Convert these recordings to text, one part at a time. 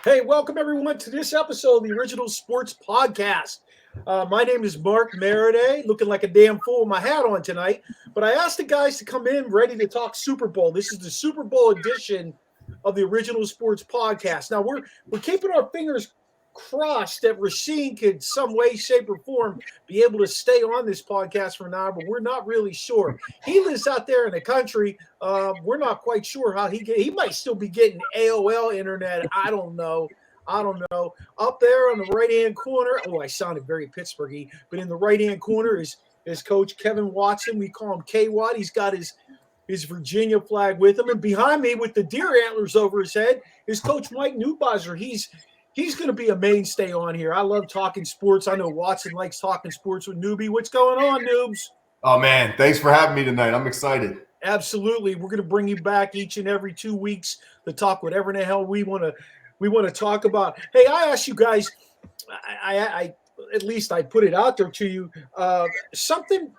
Hey, welcome everyone to this episode of the Original Sports Podcast. My name is Mark Maradei, looking like a damn fool with my hat on tonight. But I asked the guys to come in ready to talk Super Bowl. This is the Super Bowl edition of the Original Sports Podcast. Now we're keeping our fingers crossed that Rasheen could some way, shape, or form be able to stay on this podcast for now, but we're not really sure. He lives out there in the country. We're not quite sure how he might still be getting AOL internet. I don't know. Up there on the right-hand corner, I sounded very Pittsburghy, but in the right-hand corner is Coach Kevin Watson. We call him K-Watt. He's got his Virginia flag with him. And behind me with the deer antlers over his head is Coach Mike Newbuzzer. He's going to be a mainstay on here. I love talking sports. I know Watson likes talking sports with Newbie. What's going on, Noobs? Oh, man, thanks for having me tonight. I'm excited. Absolutely. We're going to bring you back each and every 2 weeks to talk whatever the hell we want to talk about. Hey, I asked you guys, I at least I put it out there to you, something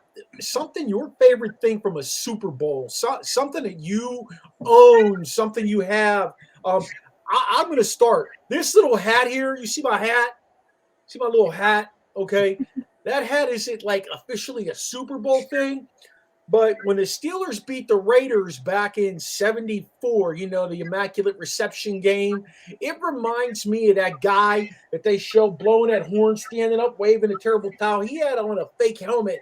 your favorite thing from a Super Bowl, something that you own, something you have. I'm going to start. This little hat here, you see my hat? See my little hat? Okay. That hat isn't like officially a Super Bowl thing, but when the Steelers beat the Raiders back in 74, the Immaculate Reception game, it reminds me of that guy that they show blowing that horn, standing up, waving a terrible towel. He had on a fake helmet.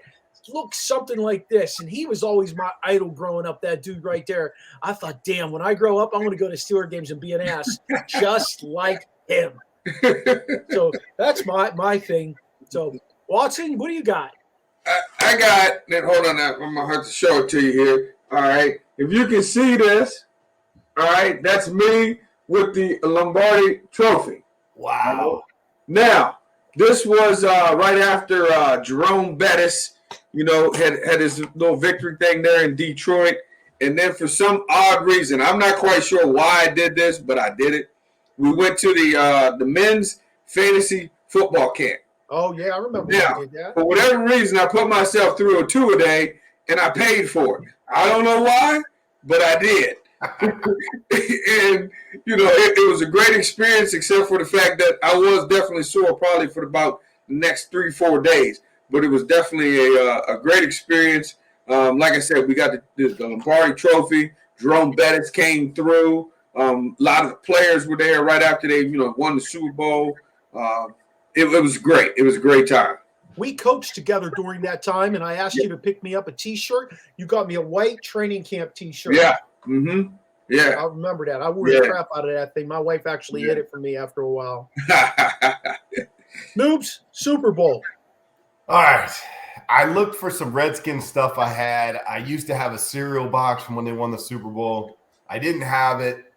Looked something like this, and he was always my idol growing up, that dude right there. I thought, damn, when I grow up, I'm going to go to Steeler games and be an ass just like him. So that's my thing. So, Watson, what do you got? I got, and hold on, I'm going to have to show it to you here. All right. If you can see this, all right, that's me with the Lombardi trophy. Wow. Now, this was right after Jerome Bettis, had his little victory thing there in Detroit. And then for some odd reason, I'm not quite sure why I did this, but I did it. We went to the men's fantasy football camp. Oh, yeah, I remember now, you did that. For whatever reason, I put myself through a two-a-day, and I paid for it. I don't know why, but I did. And, it was a great experience, except for the fact that I was definitely sore probably for about the next 3-4 days. But it was definitely a great experience. Like I said, we got the Lombardi trophy. Jerome Bettis came through. A lot of the players were there right after they, won the Super Bowl. It was great. It was a great time. We coached together during that time, and I asked you to pick me up a T-shirt. You got me a white training camp T-shirt. Yeah. Mm-hmm. Yeah. I remember that. I wore the crap out of that thing. My wife actually hid it from me after a while. Noobs, Super Bowl. All right. I looked for some Redskins stuff I had. I used to have a cereal box from when they won the Super Bowl. I didn't have it,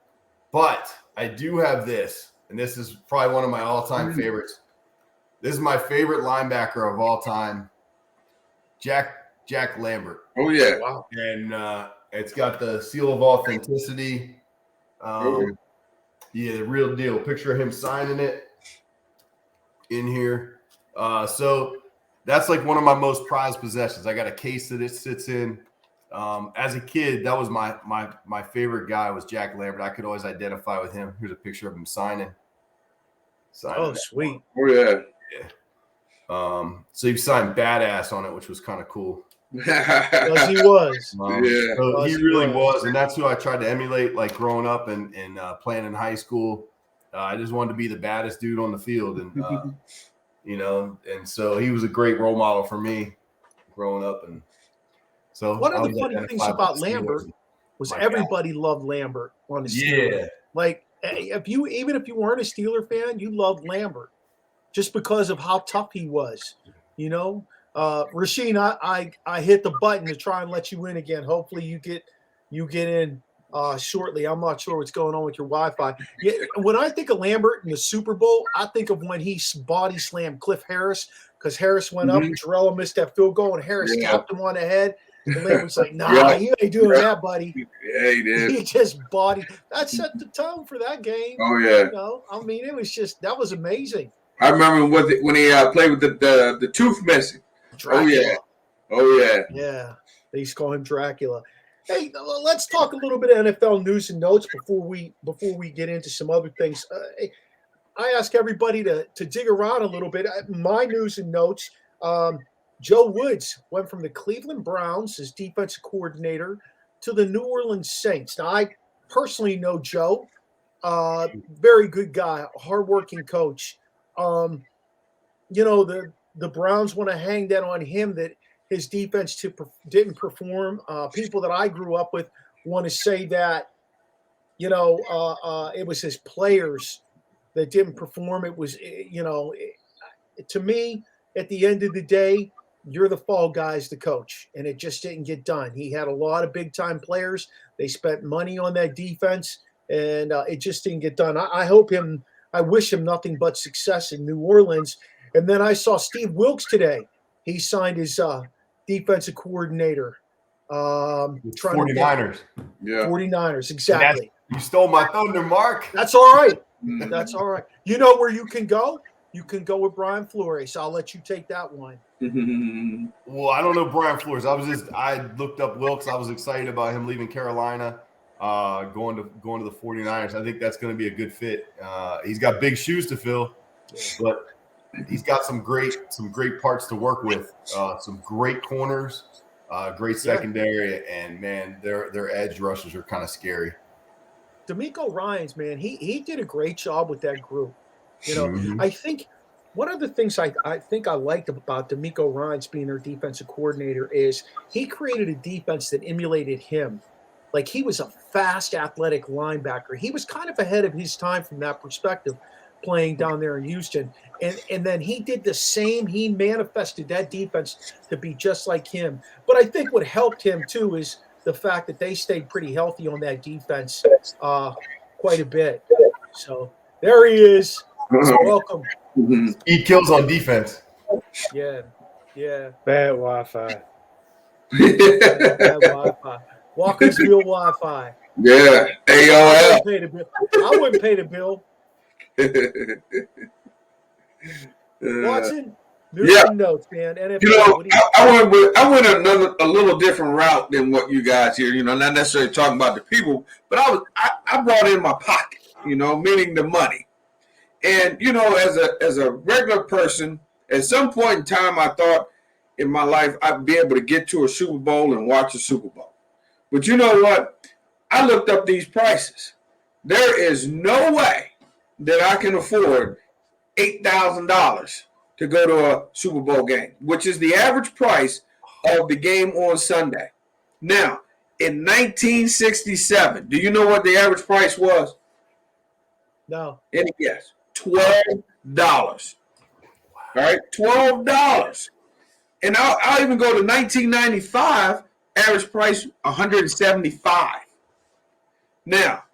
but I do have this, and this is probably one of my all-time favorites. This is my favorite linebacker of all time, Jack Lambert. Oh, yeah. Wow. And it's got the seal of authenticity. The real deal. Picture of him signing it in here. So that's like one of my most prized possessions. I got a case that it sits in. As a kid, that was my favorite guy was Jack Lambert. I could always identify with him. Here's a picture of him signing. Oh, sweet. Oh, yeah. Yeah. So he signed Badass on it, which was kind of cool. Because he was. So he really was. And that's who I tried to emulate, like growing up and playing in high school. I just wanted to be the baddest dude on the field. And, and so he was a great role model for me growing up. And so one of the funny things about Lambert was everybody loved Lambert on the Steelers. Yeah. Like, even if you weren't a Steeler fan, you loved Lambert just because of how tough he was. Rasheen, I hit the button to try and let you in again. Hopefully you get in shortly. I'm not sure what's going on with your Wi-Fi. Yeah, when I think of Lambert in the Super Bowl, I think of when he body slammed Cliff Harris because Harris went up and Torello missed that field goal and Harris tapped him on the head. And Lambert's like, nah, you ain't doing that, buddy. Yeah, he did. He just body. That set the tone for that game. Oh, yeah. It was just, that was amazing. I remember when he played with the tooth missing. Dracula. Oh, yeah. Yeah. They used to call him Dracula. Hey, let's talk a little bit of NFL news and notes before we get into some other things. I ask everybody to dig around a little bit. My news and notes. Joe Woods went from the Cleveland Browns as defensive coordinator to the New Orleans Saints. Now, I personally know Joe. Very good guy, hardworking coach. The Browns want to hang that on him that his defense didn't perform. People that I grew up with want to say that, it was his players that didn't perform. It was, to me, at the end of the day, you're the fall guys, the coach, and it just didn't get done. He had a lot of big-time players. They spent money on that defense, and it just didn't get done. I wish him nothing but success in New Orleans. And then I saw Steve Wilkes today. He signed his defensive coordinator. 49ers. Yeah. 49ers, exactly. You stole my thunder, Mark. That's all right. That's all right. You know where you can go? You can go with Brian Flores. I'll let you take that one. Well, I don't know Brian Flores. I looked up Wilkes. I was excited about him leaving Carolina, going to the 49ers. I think that's going to be a good fit. He's got big shoes to fill, but he's got some great parts to work with. Some great corners, great secondary, and man, their edge rushers are kind of scary. D'Amico Ryans, man, he did a great job with that group. I think one of the things I think I liked about D'Amico Ryans being their defensive coordinator is he created a defense that emulated him. Like, he was a fast, athletic linebacker. He was kind of ahead of his time from that perspective, playing down there in Houston. And then he did the same. He manifested that defense to be just like him. But I think what helped him, too, is the fact that they stayed pretty healthy on that defense quite a bit. So there he is. So welcome. He kills on defense. Yeah. Bad Wi-Fi. Bad Wi-Fi. Walkersville Wi-Fi. Yeah. AOL. I wouldn't pay the bill. Watson, notes, man. NFL, I went a little different route than what you guys here. Not necessarily talking about the people, but I brought in my pocket. Meaning the money. And as a regular person, at some point in time, I thought in my life I'd be able to get to a Super Bowl and watch a Super Bowl. But you know what? I looked up these prices. There is no way that I can afford $8,000 to go to a Super Bowl game, which is the average price of the game on Sunday. Now, in 1967, do you know what the average price was? No. Any guess? $12. All right, $12. And I'll even go to 1995, average price $175. Now,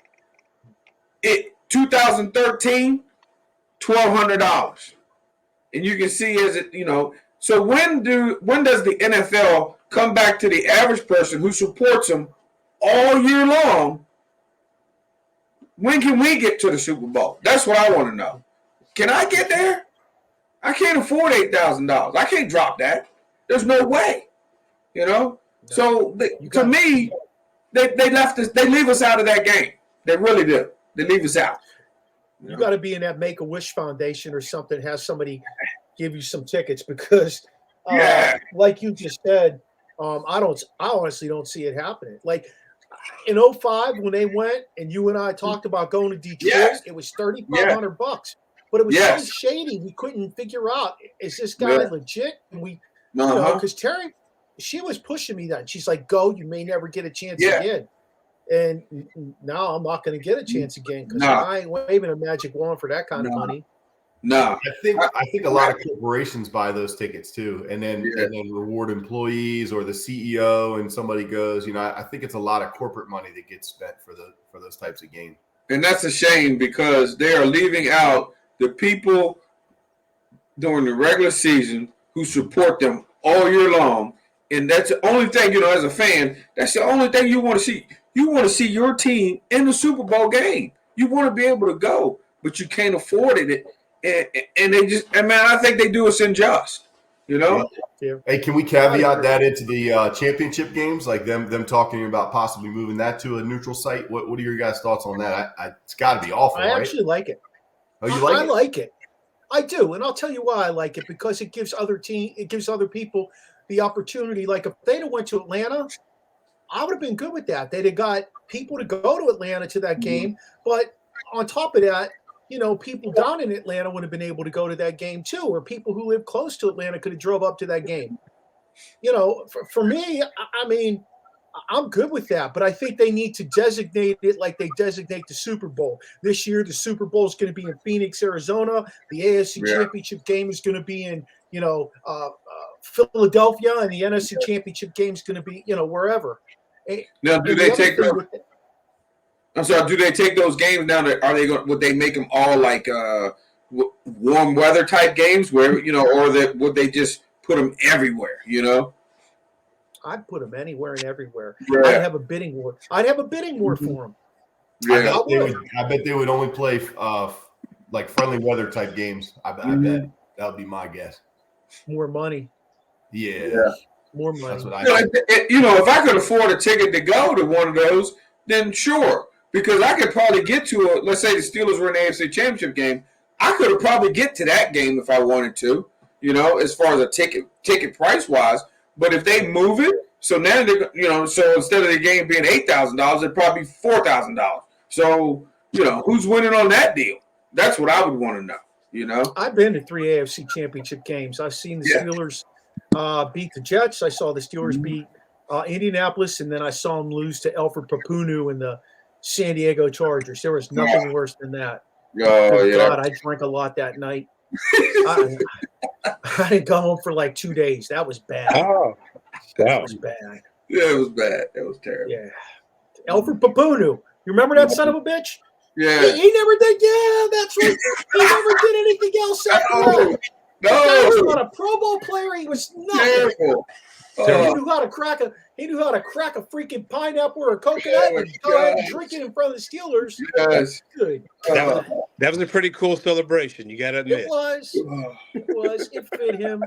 2013, $1,200. And you can see so when does the NFL come back to the average person who supports them all year long? When can we get to the Super Bowl? That's what I want to know. Can I get there? I can't afford $8,000. I can't drop that. There's no way. No. So to me, they left us. They leave us out of that game. They really do. They leave us out. You got to be in that Make-A-Wish Foundation or something. Have somebody give you some tickets because, like you just said, I honestly don't see it happening. Like in 2005 when they went and you and I talked about going to Detroit, it was $3,500 bucks, but it was so shady we couldn't figure out, is this guy legit? And we, because Terri, she was pushing me then. She's like, "Go, you may never get a chance again." And now I'm not going to get a chance again because I ain't waving a magic wand for that kind of money. No, I think a lot of corporations buy those tickets too, and then reward employees or the CEO. And somebody goes, I think it's a lot of corporate money that gets spent for those types of games. And that's a shame because they are leaving out the people during the regular season who support them all year long. And that's the only thing, as a fan, that's the only thing you want to see. You want to see your team in the Super Bowl game. You want to be able to go, but you can't afford it. And they just, I think they do us unjust, Yeah. Hey, can we caveat that into the championship games, like them talking about possibly moving that to a neutral site? What are your guys' thoughts on that? It's got to be awful. I actually like it. Oh, you like I it? like it. I do, and I'll tell you why I like it, because it gives other people the opportunity. Like if they'd have went to Atlanta, I would have been good with that. They'd have got people to go to Atlanta to that game, but on top of that, people down in Atlanta would have been able to go to that game too, or people who live close to Atlanta could have drove up to that game. For me, I mean, I'm good with that, but I think they need to designate it like they designate the Super Bowl. This year, the Super Bowl is going to be in Phoenix, Arizona. The AFC Championship game is going to be in, Philadelphia, and the NFC Championship game is going to be, wherever. Now, do they take those? I'm sorry. Do they take those games down? Are they going? Would they make them all like warm weather type games, where or would they just put them everywhere? I'd put them anywhere and everywhere. Yeah. I'd have a bidding war. for them. Yeah. I bet they would only play like friendly weather type games. I bet that would be my guess. More money. Yeah. More money. That's what I think. If I could afford a ticket to go to one of those, then sure. Because I could probably get to let's say the Steelers were in the AFC Championship game. I could have probably get to that game if I wanted to, as far as a ticket price wise. But if they move it, so now so instead of the game being $8,000, it'd probably be $4,000. So, who's winning on that deal? That's what I would want to know, I've been to 3 AFC Championship games. I've seen the Steelers beat the Jets. I saw the Steelers beat Indianapolis, and then I saw them lose to Alfred Papunu and the San Diego Chargers. There was nothing worse than that. Oh, yeah. God, I drank a lot that night. I didn't go home for like 2 days. That was bad. Oh, that was bad. Yeah, it was bad. It was terrible. Yeah. Alfred Papunu. You remember that son of a bitch? Yeah. He never did. Yeah, that's right. He never did anything else after that. No. He was not a Pro Bowl player. He was nothing. Terrible. He knew how to crack a freaking pineapple or a coconut and go ahead and drink it in front of the Steelers. Yes. Good. That was a pretty cool celebration. You got to admit. It was. It fit him.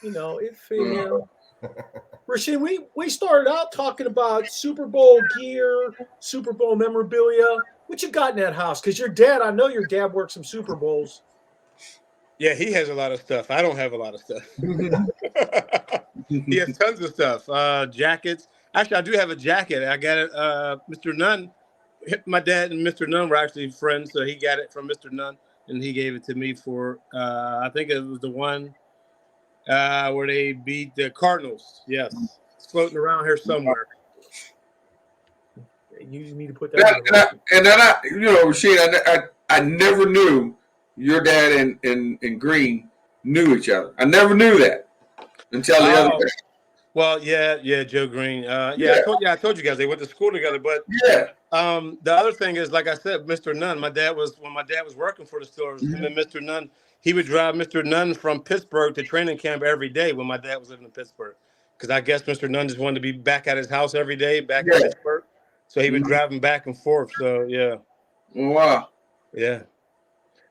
It fit him. Rasheed, we started out talking about Super Bowl gear, Super Bowl memorabilia. What you got in that house? Because I know your dad worked some Super Bowls. Yeah, he has a lot of stuff. I don't have a lot of stuff. He has tons of stuff. Jackets. Actually, I do have a jacket. I got it. Mr. Nunn, my dad and Mr. Nunn were actually friends, so he got it from Mr. Nunn, and he gave it to me for, I think it was the one where they beat the Cardinals. Yes. It's floating around here somewhere. You need to put that Rasheed, I never knew your dad and Green knew each other. I never knew that until the other day. Well, yeah, Joe Green. I told you guys they went to school together. But the other thing is, like I said, Mr. Nunn. When my dad was working for the Steelers, him and Mr. Nunn, he would drive Mr. Nunn from Pittsburgh to training camp every day when my dad was living in Pittsburgh. Because I guess Mr. Nunn just wanted to be back at his house every day, back in Pittsburgh. So he would drive him back and forth. So yeah. Wow. Yeah.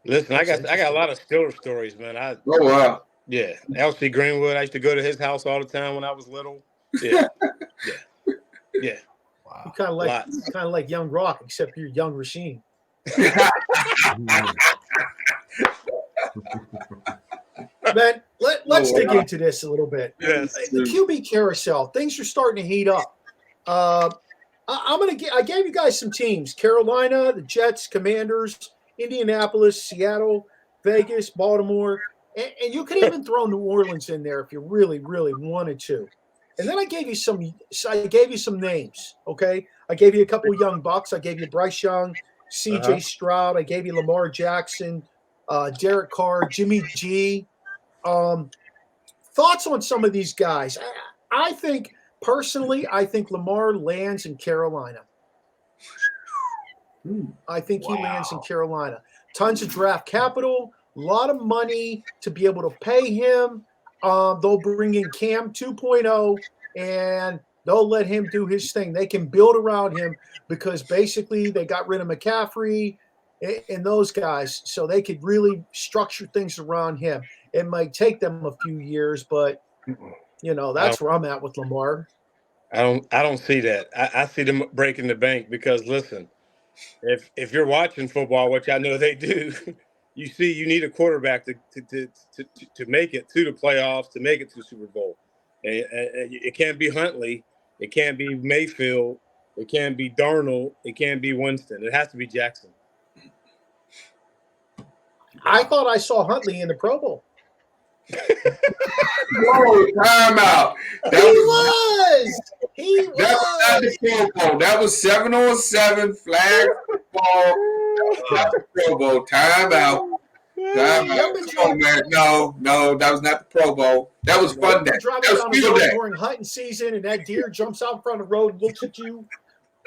Listen, I got a lot of Steelers stories, man. Oh wow. Yeah, L.C. Greenwood. I used to go to his house all the time when I was little. Yeah. Wow. You kind of like Young Rock, except you're Young Rasheed. Man, let's dig into this a little bit. Yes. The QB carousel, things are starting to heat up. I gave you guys some teams: Carolina, the Jets, Commanders, Indianapolis, Seattle, Vegas, Baltimore. And you could even throw New Orleans in there if you really, really wanted to. And then I gave you some names, okay? I gave you a couple of young bucks. I gave you Bryce Young, C.J. Stroud. I gave you Lamar Jackson, Derek Carr, Jimmy G. Thoughts on some of these guys? I think Lamar lands in Carolina. I think he lands in Carolina. Tons of draft capital. A lot of money to be able to pay him. They'll bring in Cam 2.0 and they'll let him do his thing. They can build around him because basically they got rid of McCaffrey and those guys, so they could really structure things around him. It might take them a few years, but that's where I'm at with Lamar. I don't see that. I see them breaking the bank because listen, if you're watching football, which I know they do. you see you need a quarterback to make it to the playoffs, to make it to the Super Bowl. And it can't be Huntley. It can't be Mayfield. It can't be Darnold. It can't be Winston. It has to be Jackson. I thought I saw Huntley in the Pro Bowl. Whoa, time out. He was That was not the Pro Bowl. That was 7-on-7 flag football. Not the Pro Bowl. Time out. Come on, man. No, that was not the Pro Bowl. That was fun day. Driving That was down the field road day. during hunting season, and that deer jumps out in front of the road, looks at you.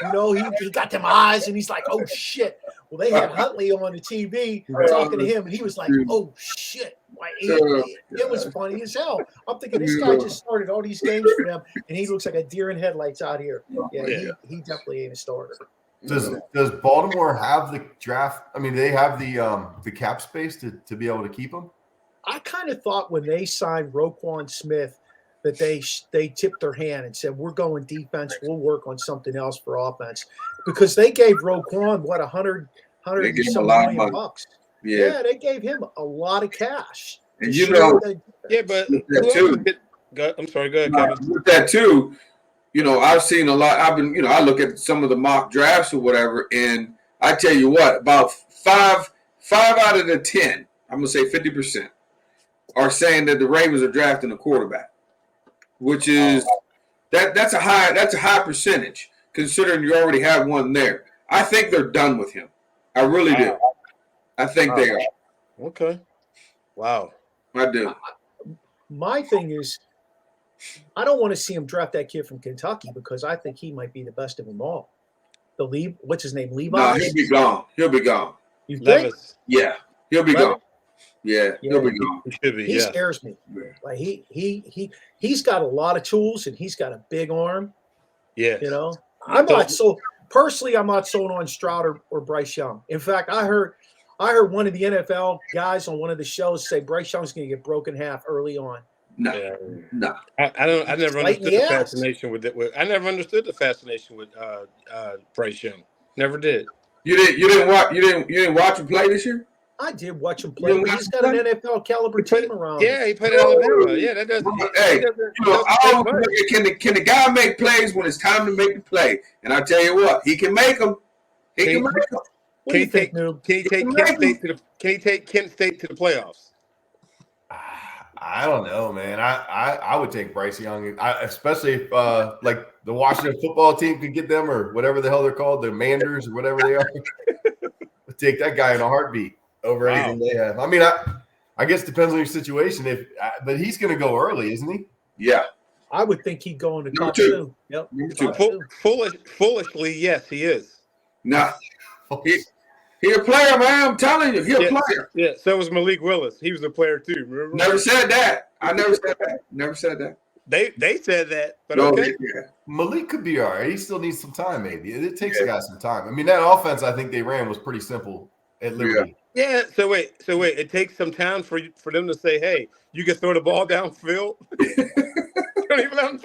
You know, he got them eyes, and he's like, "Oh shit!" Well, they had Huntley on the TV talking to him, and he was like, "Oh shit!" It was funny as hell. I'm thinking this guy just started all these games for them, and he looks like a deer in headlights out here. Yeah. He definitely ain't a starter. Does Baltimore have the draft? I mean, they have the cap space to be able to keep him? I kind of thought when they signed Roquan Smith that they tipped their hand and said, "We're going defense. We'll work on something else for offense," because they gave Roquan what $100 million bucks. Yeah, they gave him a lot of cash. And you know, but I'm sorry. Go ahead, Kevin. With that too. You know, I've seen a lot. I look at some of the mock drafts or whatever, and I tell you what, about five out of the 10, I'm gonna say 50%, are saying that the Ravens are drafting a quarterback, which is that's a high percentage considering you already have one there. I think they're done with him. I really do. I think they are. Okay. Wow. I do. My thing is, I don't want to see him draft that kid from Kentucky because I think he might be the best of them all. What's his name? Levi? No, he'll be gone. He'll be gone. You think? Levis. Yeah, he'll be gone. Yeah, he'll be gone. He should be. He scares me. Like he's got a lot of tools and he's got a big arm. Yeah. You know, I'm not sold on Stroud or Bryce Young. In fact, I heard one of the NFL guys on one of the shows say Bryce Young's going to get broken half early on. No. I never understood the fascination with it. I never understood the fascination with Bryce Young. Never did. You didn't watch him play this year? I did watch him play. He's got an NFL caliber team around. Yeah, he played at Alabama. Yeah, that doesn't. Hey, can the guy make plays when it's time to make the play? And I tell you what, he can make them. He can make them. What do you think, Noob? Can he take Kent State to the playoffs? I don't know, man. I would take Bryce Young, especially if like the Washington football team could get them or whatever the hell they're called, the Manders or whatever they are. Take that guy in a heartbeat over anything they have. I mean, I guess it depends on your situation. But he's going to go early, isn't he? Yeah. I would think he'd go into Number top two. 2. Yep. Foolishly, yes, he is. Nah. He's a player, man. I'm telling you, he's a player. Yeah, so was Malik Willis. He was a player too. Remember? Never said that. I never said that. They said that, but no, okay. Yeah. Malik could be all right. He still needs some time, maybe. It takes a guy some time. I mean, that offense I think they ran was pretty simple at Liberty. Yeah. So wait. It takes some time for them to say, "Hey, you can throw the ball downfield." Don't even let him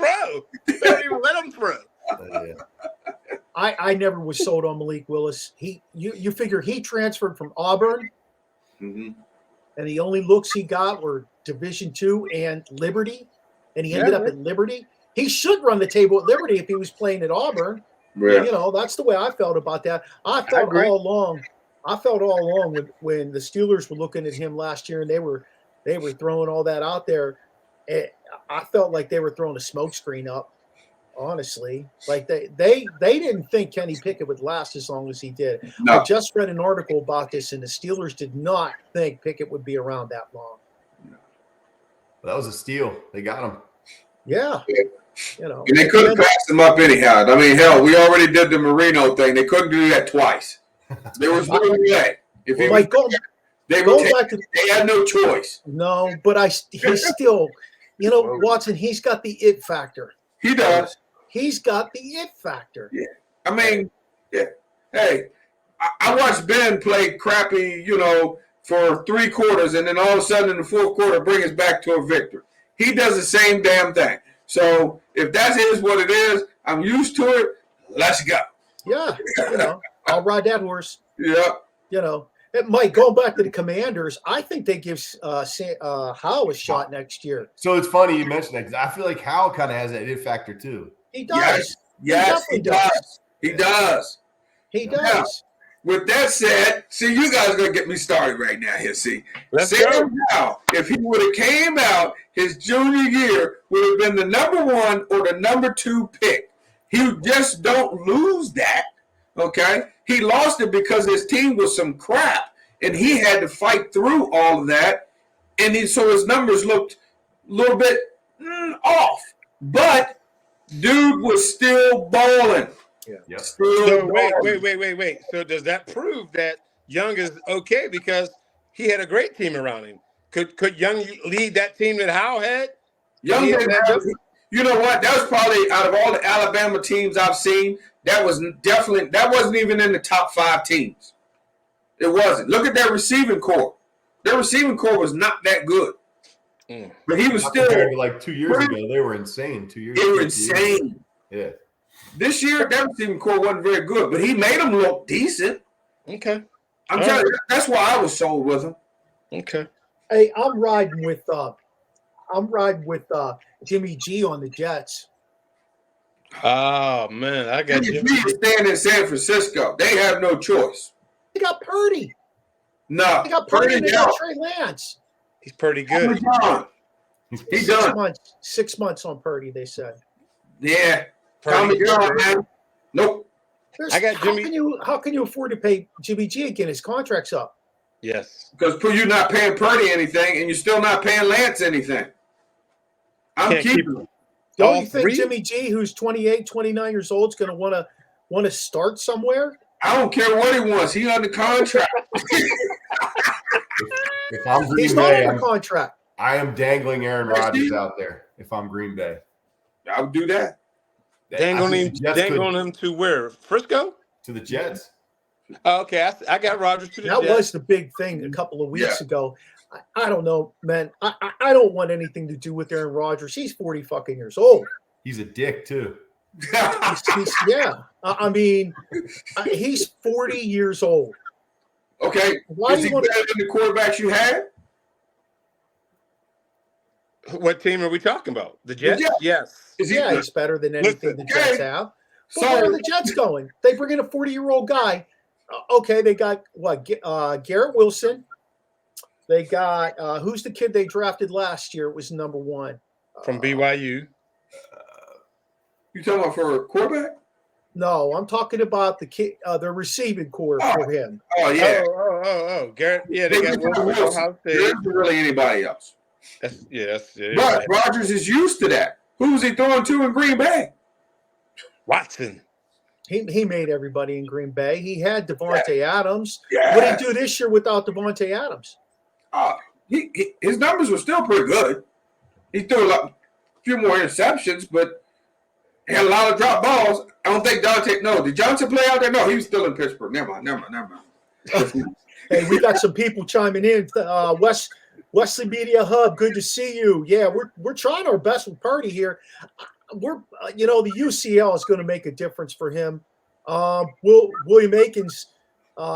throw. Yeah. I never was sold on Malik Willis. You figure he transferred from Auburn, and the only looks he got were Division II and Liberty, and he ended up at Liberty. He should run the table at Liberty if he was playing at Auburn. Yeah. You know, that's the way I felt about that. I felt all along when the Steelers were looking at him last year and they were throwing all that out there. I felt like they were throwing a smokescreen up. Honestly, like they didn't think Kenny Pickett would last as long as he did. No. I just read an article about this, and the Steelers did not think Pickett would be around that long. No. That was a steal. They got him. Yeah. You know, and they couldn't pass him up anyhow. I mean, hell, we already did the Marino thing. They couldn't do that twice. There was no way. If he like they had no choice. No, but he's still, Watson. He's got the it factor. He does. He's got the it factor. Yeah. I mean, yeah. Hey, I watched Ben play crappy, for 3 quarters, and then all of a sudden in the 4th quarter bring us back to a victory. He does the same damn thing. So if that is what it is, I'm used to it. Let's go. Yeah. I'll ride that horse. Yeah. Mike, going back to the Commanders, I think they give Howe a shot next year. So it's funny you mentioned that because I feel like Howe kind of has that it factor too. He does. Yes, he does. He does. He does. Now, with that said, see, you guys are going to get me started right now here. See, Let's go. Now, if he would have came out his junior year, would have been the number 1 or the number 2 pick. He just don't lose that, okay? He lost it because his team was some crap, and he had to fight through all of that, and so his numbers looked a little bit off. But dude was still balling. Yeah. Yep. So wait. So does that prove that Young is okay because he had a great team around him? Could Young lead that team that Howe had? Young didn't have, you know what? That was probably out of all the Alabama teams I've seen, that wasn't even in the top 5 teams. It wasn't. Look at their receiving core. Their receiving core was not that good. But he was still compared to like 2 years ago. They were insane. 2 years. They were insane. Yeah. This year, that receiving core wasn't very good, but he made them look decent. Okay. I'm telling you, that's why I was sold with him. Okay. Hey, I'm riding with Jimmy G on the Jets. Oh man, I got Jimmy G is staying in San Francisco. They have no choice. They got Purdy. No. They got Purdy and they got Trey Lance. He's pretty good. He's done. 6 months on Purdy, they said. Yeah. Purdy, man. Nope. I got Jimmy. How can you afford to pay Jimmy G again? His contract's up. Yes. Because you're not paying Purdy anything, and you're still not paying Lance anything. I'm keeping him. Don't you think Jimmy G, who's 28, 29 years old, is going to want to start somewhere? I don't care what he wants. He's under contract. If I'm Green He's Bay, not under contract. I am dangling Aaron Rodgers out there. If I'm Green Bay, I would do that. Dangling him to where? Frisco? To the Jets. Okay, I got Rodgers to the Jets. That was the big thing a couple of weeks ago. I don't know, man. I don't want anything to do with Aaron Rodgers. He's 40 fucking years old. He's a dick too. I mean, he's 40 years old. Okay. Why is he better than the quarterbacks you had? What team are we talking about? The Jets? Yes. He's better than anything the Jets have. But where are the Jets going? They bring in a 40-year-old guy. Okay, they got Garrett Wilson. They got who's the kid they drafted last year? It was number 1 from BYU. You talking about for a quarterback? No, I'm talking about the kid, the receiving core for him. Oh yeah. Oh, Garrett. Yeah, they got Wilson. There isn't really anybody else. That's But Rodgers is used to that. Who was he throwing to in Green Bay? Watson. He made everybody in Green Bay. He had Devontae Adams. Yeah. What did he do this year without Devontae Adams? His numbers were still pretty good. He threw a few more interceptions, but he had a lot of drop balls. I don't think did Johnson play out there? No, he was still in Pittsburgh. Never mind. Hey, we got some people chiming in. Wesley Media Hub, good to see you. Yeah, we're trying our best with Purdy here. We're the UCL is going to make a difference for him. William Akins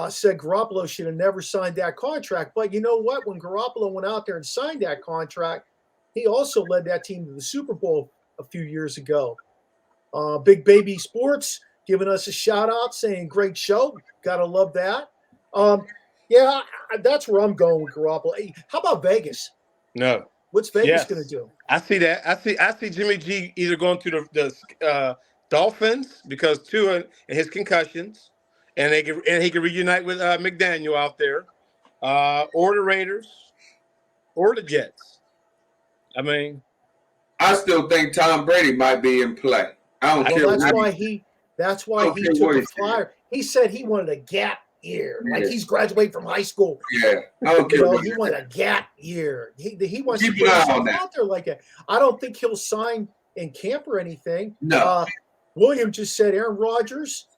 said Garoppolo should have never signed that contract. But you know what? When Garoppolo went out there and signed that contract, he also led that team to the Super Bowl a few years ago. Big Baby Sports giving us a shout out, saying great show. Gotta love that. That's where I'm going with Garoppolo. Hey, how about Vegas? No. What's Vegas going to do? I see that. I see Jimmy G either going to the Dolphins because Tua and his concussions, and he can reunite with McDaniel out there, or the Raiders, or the Jets. I mean, I still think Tom Brady might be in play. I don't care. That's why he took a flyer. He said he wanted a gap year, like he's graduating from high school. Yeah, I don't care. He wanted a gap year. He wants to put himself out there like that. I don't think he'll sign in camp or anything. No. William just said Aaron Rodgers.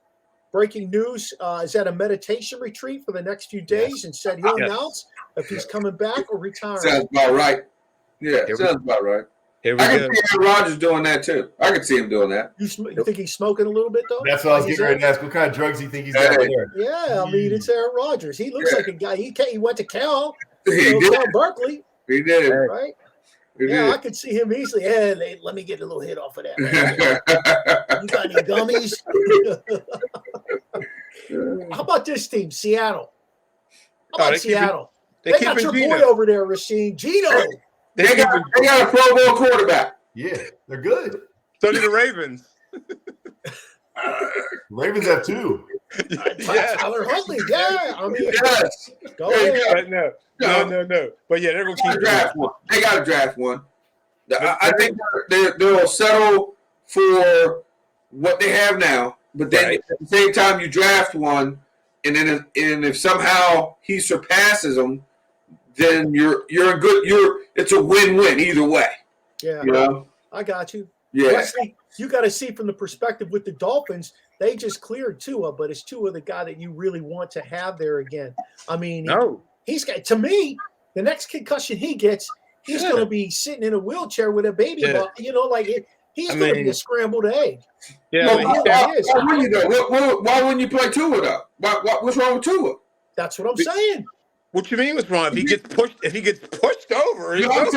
Breaking news is at a meditation retreat for the next few days, and said he'll announce if he's coming back or retiring. Sounds about right. Yeah, sounds about right. Here we I can go. see Aaron Rodgers doing that too. I can see him doing that. You think he's smoking a little bit though? That's what I was getting ready to ask. What kind of drugs do you think he's got there? Yeah, I mean it's Aaron Rodgers. He looks like a guy. He went to Cal. He did. Cal Berkeley. He did. Right. I could see him easily. Hey, let me get a little hit off of that. You got any gummies? How about this team, Seattle? How about Seattle? They got your boy over there, Rasheen. Gino. They got a Pro Bowl quarterback. Yeah, they're good. So do the Ravens. Ravens have 2. Tyler Huntley. Yeah, I mean, yes. Go ahead. No. But yeah, they're going to keep draft one. They got to draft one. I think they'll settle for what they have now, but then at the same time you draft one, and then if somehow he surpasses them, then you're a good. It's a win-win either way. Yeah, you know? I got you. Yeah, Wesley, you got to see from the perspective with the Dolphins. They just cleared Tua, but it's Tua the guy that you really want to have there again. I mean, he's got, to me, the next concussion he gets, he's going to be sitting in a wheelchair with a baby. You know, like he's going to be a scrambled egg. Yeah, why wouldn't you play Tua though? What's wrong with Tua? That's what I'm saying. What you mean what's wrong? If he gets pushed over, you know what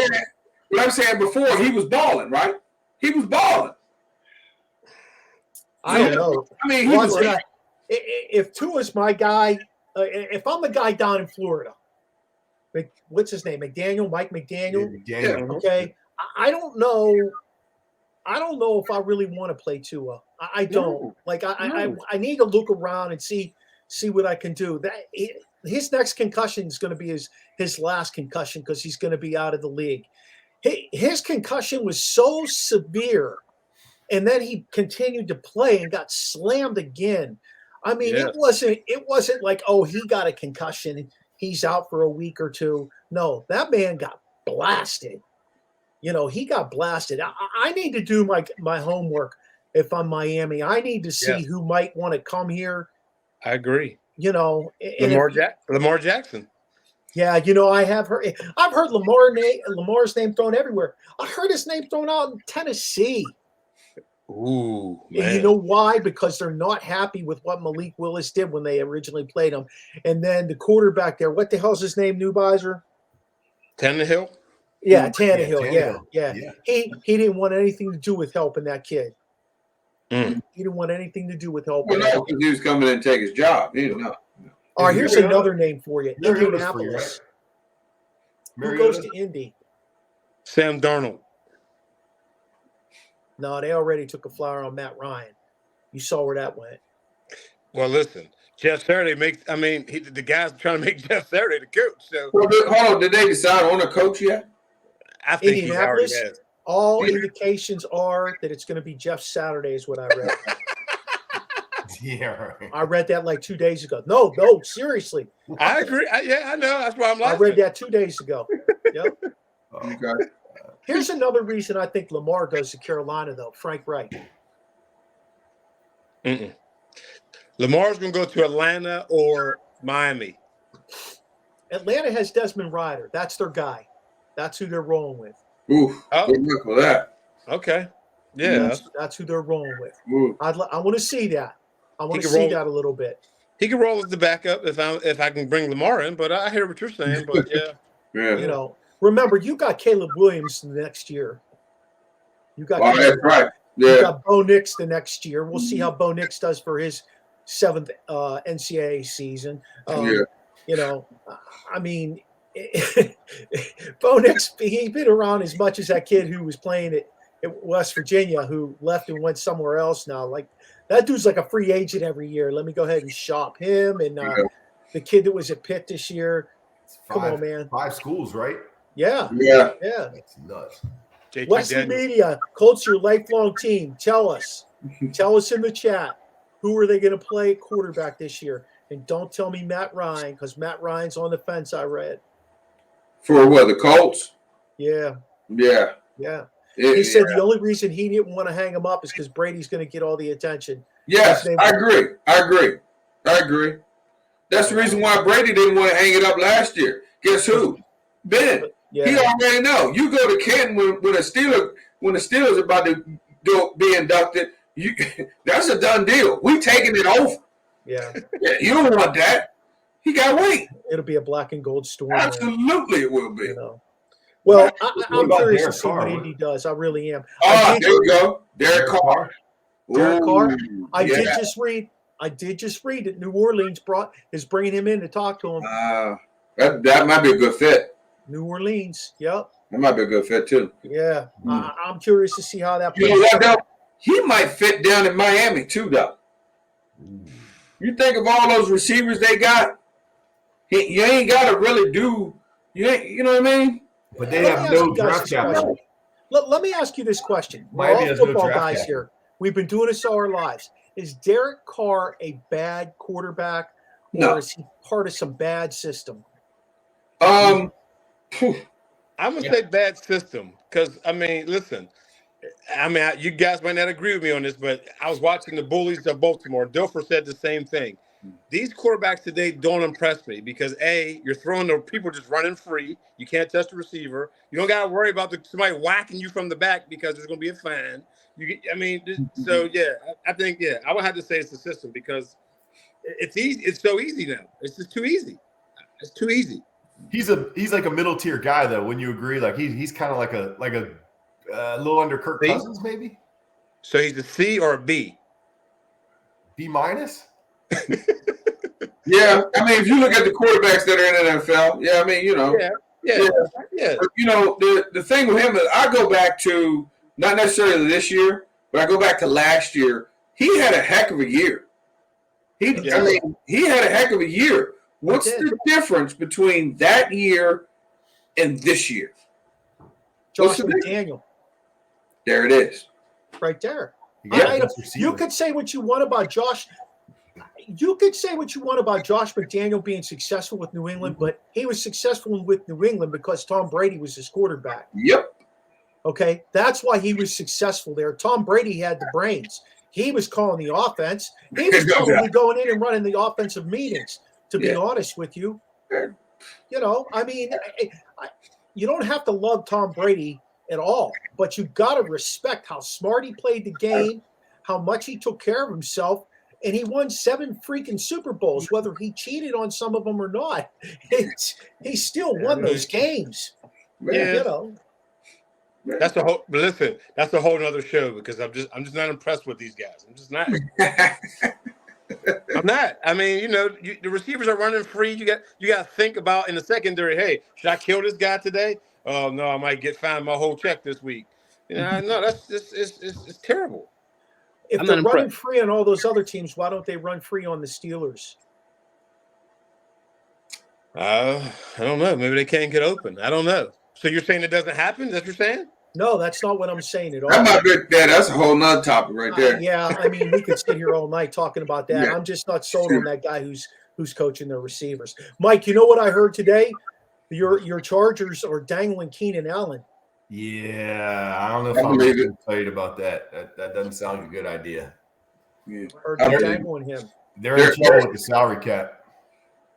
I'm saying before he was balling, right? He was balling. I don't know. I mean, if Tua's my guy, if I'm the guy down in Florida, what's his name? Mike McDaniel. Yeah. Okay. I don't know. I don't know if I really want to play Tua. I don't. I need to look around and see what I can do. His next concussion is going to be his last concussion because he's going to be out of the league. His concussion was so severe, and then he continued to play and got slammed again. I mean, it wasn't like, oh, he got a concussion and he's out for a week or two. No, that man got blasted. You know, he got blasted. I need to do my homework if I'm Miami. I need to see who might want to come here. I agree. You know, Lamar Jackson. Yeah, you know, I've heard Lamar's name thrown everywhere. I heard his name thrown out in Tennessee. Ooh, man. And you know why? Because they're not happy with what Malik Willis did when they originally played him. And then the quarterback there, what the hell's his name, Newbizer? Tannehill? Yeah, Tannehill. Yeah. He didn't want anything to do with helping that kid. He didn't want anything to do with helping. Well, no, because he was coming in and take his job. He didn't know. All right, here's another name for you. Indianapolis. Who goes to Indy? Sam Darnold. No, they already took a flyer on Matt Ryan. You saw where that went. Well, listen, Jeff Saturday the guy's trying to make Jeff Saturday the coach. So, well, hold on, did they decide on a coach yet? I think he already has. All indications are that it's going to be Jeff Saturday, is what I read. Yeah, right. I read that like 2 days ago. No, seriously. I agree. I know. That's why I'm laughing. I read that 2 days ago. Yep. Okay. Here's another reason I think Lamar goes to Carolina, though. Frank Reich. Lamar's going to go to Atlanta or Miami. Atlanta has Desmond Ridder. That's their guy. That's who they're rolling with. Ooh, good luck with that. Okay. Yeah. That's who they're rolling with. Ooh. I want to see that. I want to see that a little bit. He can roll as the backup if I can bring Lamar in, but I hear what you're saying. But yeah. You know, remember, you got Caleb Williams the next year. You got that's right. Yeah. You got Bo Nix the next year. We'll see how Bo Nix does for his 7th NCAA season. You know, I mean, Bo Nix, he's been around as much as that kid who was playing at West Virginia, who left and went somewhere else now. Like, that dude's like a free agent every year. Let me go ahead and shop him. And the kid that was at Pitt this year. Come on, man. 5 schools, right? Yeah. That's nuts. Wesley Media, Colts, your lifelong team. Tell us in the chat, who are they going to play at quarterback this year? And don't tell me Matt Ryan, because Matt Ryan's on the fence, I read. For what, the Colts? Yeah. He said the only reason he didn't want to hang him up is because Brady's going to get all the attention. Yes, I agree. That's the reason why Brady didn't want to hang it up last year. Guess who? Ben. Yeah. He already know. You go to Canton when the Steelers are about to be inducted. That's a done deal. We taking it over. Yeah. You don't want that. He got to wait. It'll be a black and gold storm. Absolutely, it will be. You know. Well, I'm curious to see Carr? what Indy does. I really am. There you go. Derek Carr. Derek Carr. I yeah. did just read that New Orleans is bringing him in to talk to him. That might be a good fit. New Orleans. Yep. That might be a good fit too. Yeah. I'm curious to see how that plays. You know what, though? He might fit down in Miami too, though. You think of all those receivers they got, you ain't got to really do. You know what I mean? But they have no draft capital. Let me ask you this question. We're all football guys here. We've been doing this all our lives. Is Derek Carr a bad quarterback, or is he part of some bad system? I would say bad system because, I mean, listen, you guys might not agree with me on this, but I was watching the Bullies of Baltimore. Dilfer said the same thing. These quarterbacks today don't impress me because, A, you're throwing the people just running free. You can't touch the receiver. You don't got to worry about somebody whacking you from the back because there's going to be a fan. I think, I would have to say it's the system because it's easy. It's so easy now. It's just too easy. It's too easy. He's like a middle tier guy though. When you agree, like he's kind of like a little under Kirk Cousins maybe. So he's a C or a B? B minus. Yeah, I mean, if you look at the quarterbacks that are in the NFL, yeah, I mean, you know, yeah. You know, the thing with him is, I go back to not necessarily this year, but I go back to last year. He had a heck of a year. He had a heck of a year. What's the difference between that year and this year? Josh McDaniel. There it is. Right there. Yeah, you could say what you want about Josh. You could say what you want about Josh McDaniel being successful with New England, but he was successful with New England because Tom Brady was his quarterback. Yep. Okay, that's why he was successful there. Tom Brady had the brains. He was calling the offense. He was probably going in and running the offensive meetings, to be honest with you. You know, I mean, you don't have to love Tom Brady at all, but you got to respect how smart he played the game, how much he took care of himself, and he won 7 freaking Super Bowls, whether he cheated on some of them or not. He still won those games. Yeah. You know. That's a whole nother show because I'm just not impressed with these guys. I'm just not. I'm not. I mean, you know, the receivers are running free. You got to think about in the secondary. Hey, should I kill this guy today? Oh no, I might get fined my whole check this week. You know, no, that's just it's terrible. If they're running free on all those other teams, why don't they run free on the Steelers? I don't know. Maybe they can't get open. I don't know. So you're saying it doesn't happen? Is that what you're saying? No, that's not what I'm saying at all. That's a whole nother topic right there. Yeah, I mean, we could sit here all night talking about that. Yeah. I'm just not sold on that guy who's coaching their receivers. Mike, you know what I heard today? Your Chargers are dangling Keenan Allen. Yeah, I don't know if I'm excited about that. That doesn't sound like a good idea. Yeah. Heard they're dangling him. They're in trouble with the salary cap.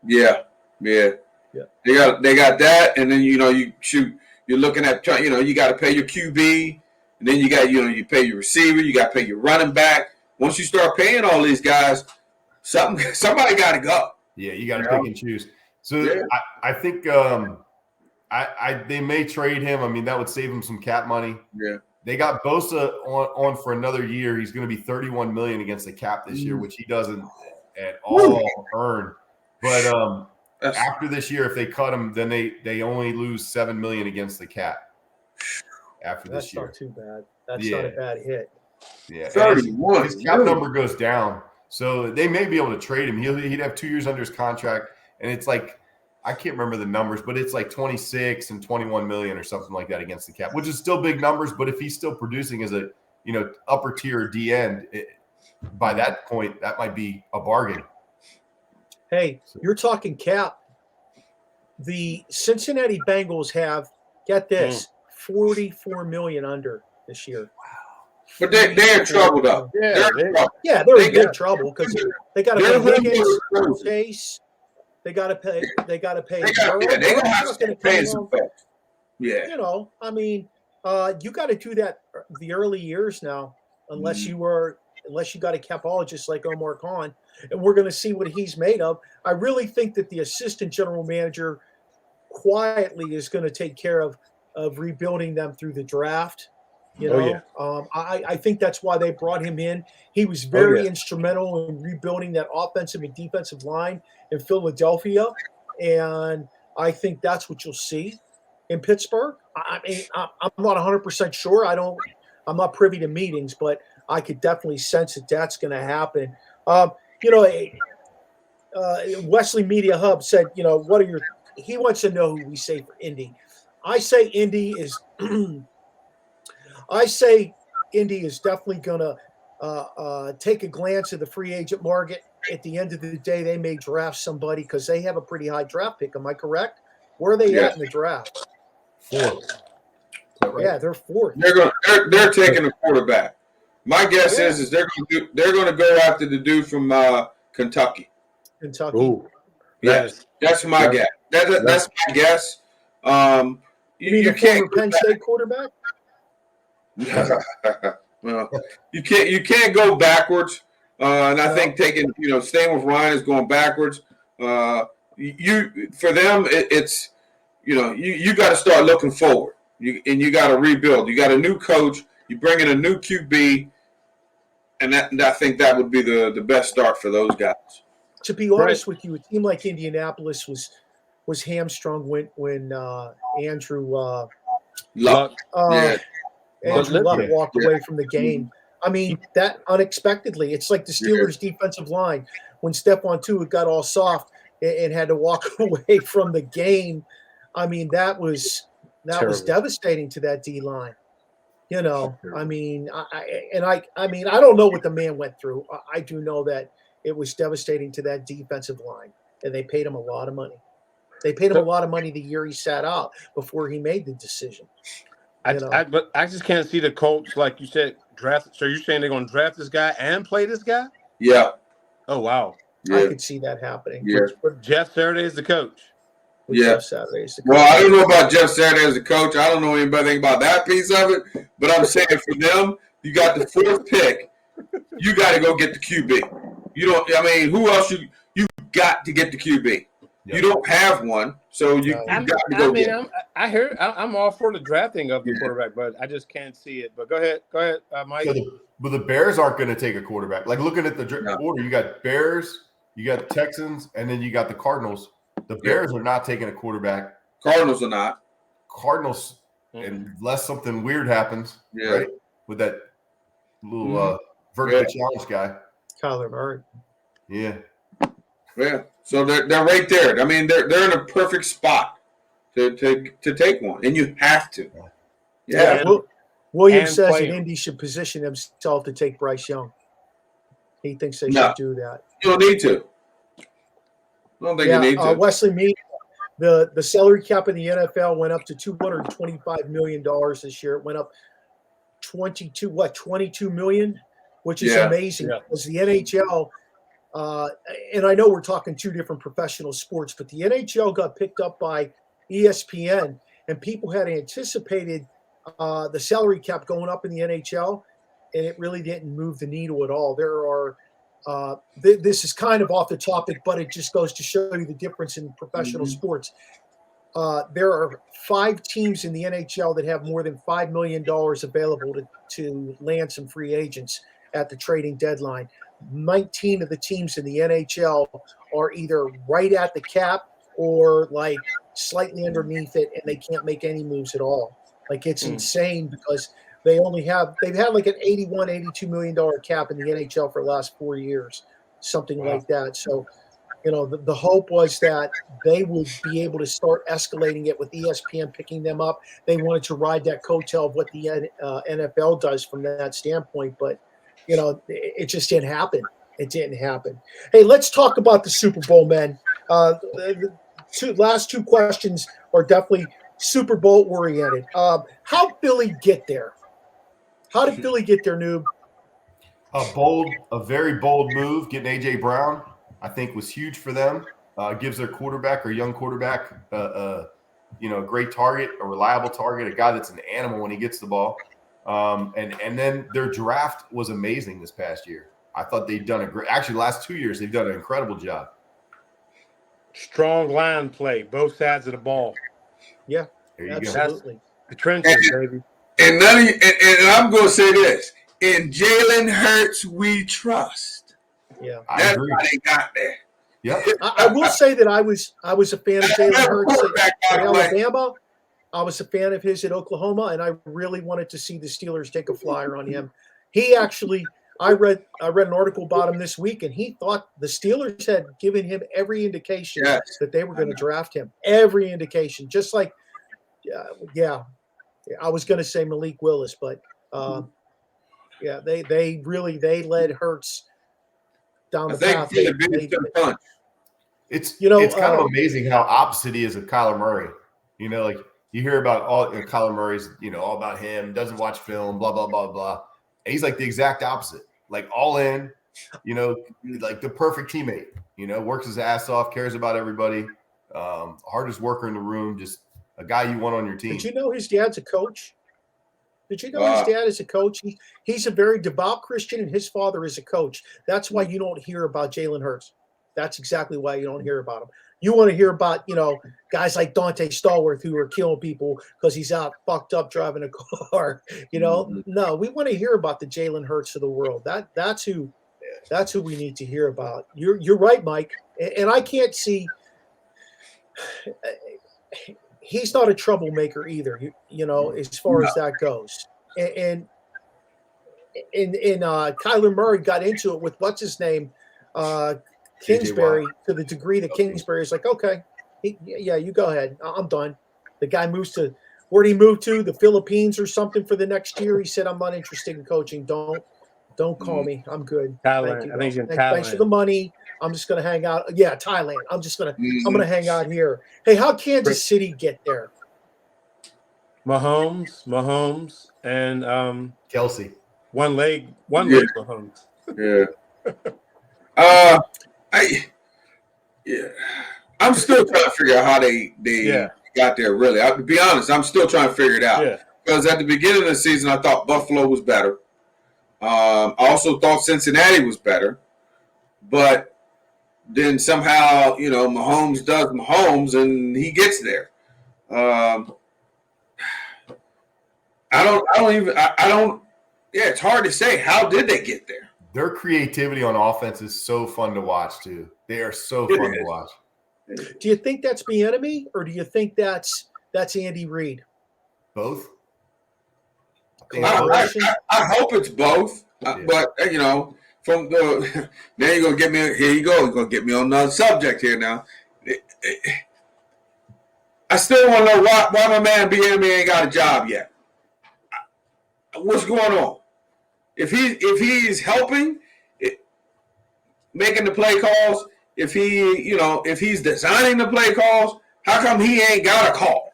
Yeah. They got that, and then you're looking at, you know, you got to pay your QB, and then you pay your receiver, you got to pay your running back. Once you start paying all these guys, somebody got to go. Yeah, you got to pick and choose. So I think they may trade him. I mean, that would save him some cap money. Yeah. They got Bosa on for another year. He's going to be $31 million against the cap this year, which he doesn't at all earn. But after this year, if they cut him, then they only lose $7 million against the cap. After this year, that's not too bad. That's not a bad hit. Yeah, 31. His cap number goes down, so they may be able to trade him. He'd have 2 years under his contract, and it's like, I can't remember the numbers, but it's like 26 and 21 million or something like that against the cap, which is still big numbers. But if he's still producing as a upper tier D end, by that point, that might be a bargain. Hey, you're talking cap. The Cincinnati Bengals have, get this, 44 million under this year. Wow. But they're in trouble, though. Yeah, they're in big trouble because they got to pay Higgins, Chase. They got to pay. They got to pay. They're going to have to pay some folks. Yeah. You know, I mean, you got to do that the early years now, unless you got a capologist like Omar Khan, and we're going to see what he's made of. I really think that the assistant general manager quietly is going to take care of rebuilding them through the draft. You know, I think that's why they brought him in. He was very instrumental in rebuilding that offensive and defensive line in Philadelphia, and I think that's what you'll see in Pittsburgh. I mean, I'm not 100% sure. I'm not privy to meetings, but I could definitely sense that that's going to happen. You know, Wesley Media Hub said, you know, he wants to know who we say for Indy. I say Indy is definitely going to take a glance at the free agent market. At the end of the day, they may draft somebody because they have a pretty high draft pick. Am I correct? Where are they at in the draft? 4th. Right? Yeah, they're 4th. They're taking a quarterback. My guess is they're going to go after the dude from Kentucky. Kentucky. Yes, that's my guess. That's my guess. You mean a former Penn State quarterback? Well, you can't go backwards. And I think staying with Ryan is going backwards. For them, it's you got to start looking forward. You got to rebuild. You got a new coach. You bring in a new QB, and I think that would be the best start for those guys. To be honest with you, a team like Indianapolis was hamstrung when Andrew Luck. Andrew Luck walked away from the game. I mean, that unexpectedly. It's like the Steelers' defensive line when Stephon Tuitt got all soft and had to walk away from the game. I mean, that was devastating to that D line. You know, I mean, I don't know what the man went through. I do know that it was devastating to that defensive line, and they paid him a lot of money. They paid him a lot of money the year he sat out before he made the decision. But I just can't see the Colts, like you said, draft. So you're saying they're going to draft this guy and play this guy? Yeah. Oh, wow. Yeah. I could see that happening. Yeah. But Jeff Saturday is the coach. Yeah. Jeff Saturday is the coach. Well, I don't know about Jeff Saturday as a coach. I don't know anything about that piece of it. But I'm saying for them, you got the 4th pick. You got to go get the QB. You don't. I mean, who else you got to get the QB? Yep. You don't have one, so you got to go get it. I'm all for the drafting of the quarterback, but I just can't see it. But go ahead, Mike. But the Bears aren't going to take a quarterback. Like looking at the order, you got Bears, you got Texans, and then you got the Cardinals. The Bears are not taking a quarterback. Cardinals are not. Cardinals, unless something weird happens, right? With that little vertical challenge guy, Kyler Murray. Yeah. Yeah. So they're right there. I mean, they're in a perfect spot to take one, and you have to. Yeah. Williams says that Indy should position himself to take Bryce Young. He thinks they should do that. You don't need to. I don't think you need to. Wesley Mead, the salary cap in the NFL went up to $225 million this year. It went up 22 million, which is amazing because the NHL. And I know we're talking two different professional sports, but the NHL got picked up by ESPN, and people had anticipated the salary cap going up in the NHL, and it really didn't move the needle at all. There are this is kind of off the topic, but it just goes to show you the difference in professional sports. There are 5 teams in the NHL that have more than $5 million available to land some free agents at the trading deadline. 19 of the teams in the NHL are either right at the cap or like slightly underneath it, and they can't make any moves at all. Like it's insane because they've had like an $81-82 million cap in the NHL for the last 4 years, something like that. So, the hope was that they would be able to start escalating it with ESPN picking them up. They wanted to ride that coattail of what the NFL does from that standpoint, but it just didn't happen. It didn't happen. Hey, let's talk about the Super Bowl, man. The last 2 questions are definitely Super Bowl oriented. How'd Philly get there? How did Philly get there, Noob? A very bold move. Getting A.J. Brown, I think, was huge for them. Gives their quarterback or young quarterback, a great target, a reliable target, a guy that's an animal when he gets the ball. And then their draft was amazing this past year. I thought they'd done actually last 2 years, they've done an incredible job. Strong line play, both sides of the ball. Yeah, there you absolutely. go. The trenches, baby. And and I'm going to say this: in Jalen Hurts, we trust. Yeah, that's how they got there. Yeah, I will say that I was a fan of Jalen Hurts at Alabama. I was a fan of his at Oklahoma, and I really wanted to see the Steelers take a flyer on him. He actually, I read an article about him this week, and he thought the Steelers had given him every indication that they were going to draft him. Every indication, just like, I was going to say Malik Willis, but they led Hurts down the path. It's kind of amazing how opposite he is of Kyler Murray. Like you hear about Kyler Murray's, all about him, doesn't watch film, blah, blah, blah, blah. And he's like the exact opposite, like all in, like the perfect teammate, works his ass off, cares about everybody, hardest worker in the room, just a guy you want on your team. Did you know his dad's a coach? Did you know his dad is a coach? He's a very devout Christian, and his father is a coach. That's why you don't hear about Jalen Hurts. That's exactly why you don't hear about him. You want to hear about, guys like Dante Stallworth who are killing people because he's out fucked up driving a car. No, we want to hear about the Jalen Hurts of the world. That's who we need to hear about. You're right, Mike. And I can't see. He's not a troublemaker either, as far as that goes. And Kyler Murray got into it with what's his name, Kingsbury, to the degree that Kingsbury is like, okay, you go ahead. I'm done. The guy moves to where'd he move to? The Philippines or something for the next year. He said, I'm not interested in coaching. Don't call me. I'm good. Thailand. I think he's in Thailand. Thanks for the money. I'm just gonna hang out. Yeah, Thailand. I'm gonna hang out here. Hey, how'd Kansas City get there? Mahomes, and Kelsey. One leg Mahomes. Yeah. I'm still trying to figure out how they got there. Really, to be honest, I'm still trying to figure it out. Yeah. Because at the beginning of the season, I thought Buffalo was better. I also thought Cincinnati was better, but then somehow, Mahomes does Mahomes and he gets there. It's hard to say. How did they get there? Their creativity on offense is so fun to watch too. They are so fun to watch. Do you think that's Bieniemy, or do you think that's Andy Reid? Both. I hope it's both. But from the now you're gonna get me. Here you go. You're gonna get me on another subject here now. I still want to know why my man Bieniemy ain't got a job yet. What's going on? If he's helping, making the play calls, if he's designing the play calls, how come he ain't got a call?